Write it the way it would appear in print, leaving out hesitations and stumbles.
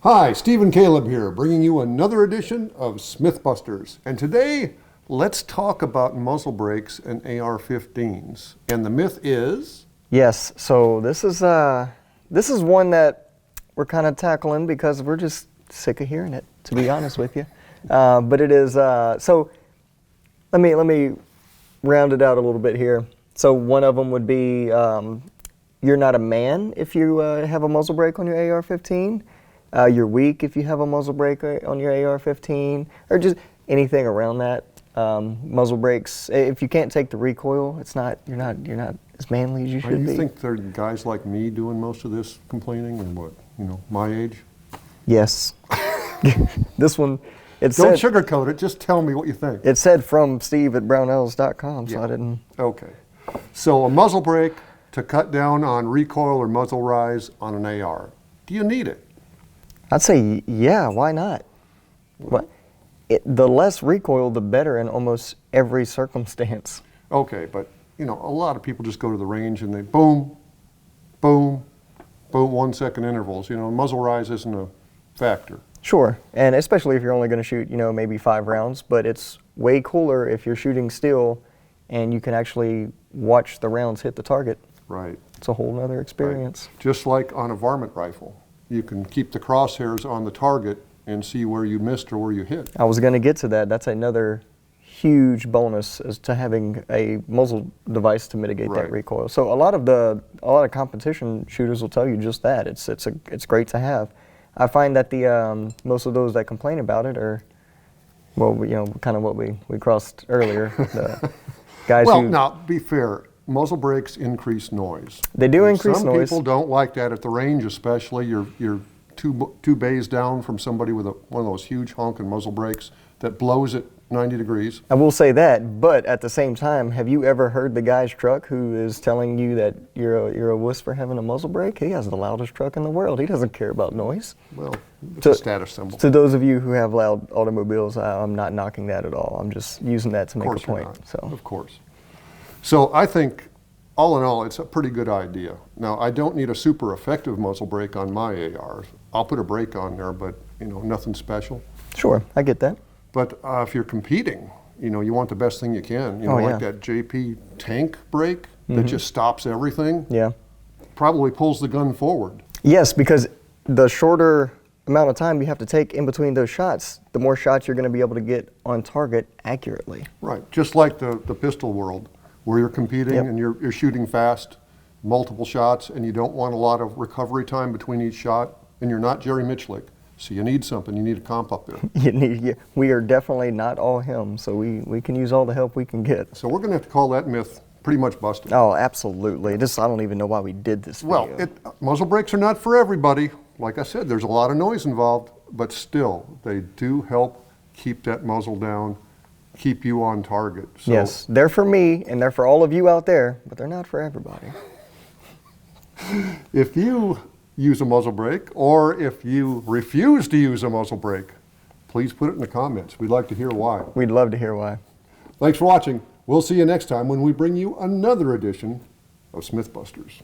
Hi, Steve and Caleb here, bringing you another edition of Smyth Busters. And today, let's talk about muzzle brakes and AR-15s. And the myth is? Yes, so this is one that we're kind of tackling because we're just sick of hearing it, to be honest with you. But it is, so let me round it out a little bit here. So one of them would be, you're not a man if you have a muzzle brake on your AR-15. You're weak if you have a muzzle brake on your AR-15, or just anything around that. Muzzle brakes, if you can't take the recoil, you're not as manly as you should be. You think there are guys like me doing most of this complaining and what, my age? Yes. This one, Don't sugarcoat it, just tell me what you think. It said from Steve at Brownells.com, so yeah. I didn't. Okay. So a muzzle brake to cut down on recoil or muzzle rise on an AR. Do you need it? I'd say, yeah, why not? The less recoil, the better in almost every circumstance. Okay, but a lot of people just go to the range and they boom, boom, boom, 1 second intervals. Muzzle rise isn't a factor. Sure, and especially if you're only going to shoot, maybe 5 rounds, but it's way cooler if you're shooting still and you can actually watch the rounds hit the target. Right. It's a whole nother experience. Right. Just like on a varmint rifle. You can keep the crosshairs on the target and see where you missed or where you hit. I was going to get to that. That's another huge bonus as to having a muzzle device to mitigate that recoil. So a lot of competition shooters will tell you just that. It's great to have. I find that the most of those that complain about it are, well, kind of what we crossed earlier. The guys well, now be fair. Muzzle brakes increase noise. They do increase noise. Some people don't like that at the range, especially. You're two bays down from somebody with one of those huge honking muzzle brakes that blows at 90 degrees. I will say that, but at the same time, have you ever heard the guy's truck who is telling you that you're a wuss for having a muzzle brake? He has the loudest truck in the world. He doesn't care about noise. Well, it's a status symbol. To those of you who have loud automobiles, I'm not knocking that at all. I'm just using that to make a point. Of course. So I think, all in all, it's a pretty good idea. Now, I don't need a super effective muzzle brake on my ARs. I'll put a brake on there, but nothing special. Sure, I get that. But if you're competing, you want the best thing you can. Like that JP tank brake that just stops everything. Yeah. Probably pulls the gun forward. Yes, because the shorter amount of time you have to take in between those shots, the more shots you're going to be able to get on target accurately. Right, just like the pistol world, where you're competing and you're shooting fast, multiple shots, and you don't want a lot of recovery time between each shot, and you're not Jerry Michlik. So you need something, you need a comp up there. We are definitely not all him, so we can use all the help we can get. So we're going to have to call that myth pretty much busted. Oh, absolutely. I don't even know why we did this video. Well, muzzle brakes are not for everybody. Like I said, there's a lot of noise involved, but still, they do help keep that muzzle down, keep you on target. So, yes, they're for me and they're for all of you out there, but they're not for everybody. If you use a muzzle brake, or if you refuse to use a muzzle brake, please put it in the comments. We'd like to hear why. We'd love to hear why. Thanks for watching. We'll see you next time when we bring you another edition of Smyth Busters.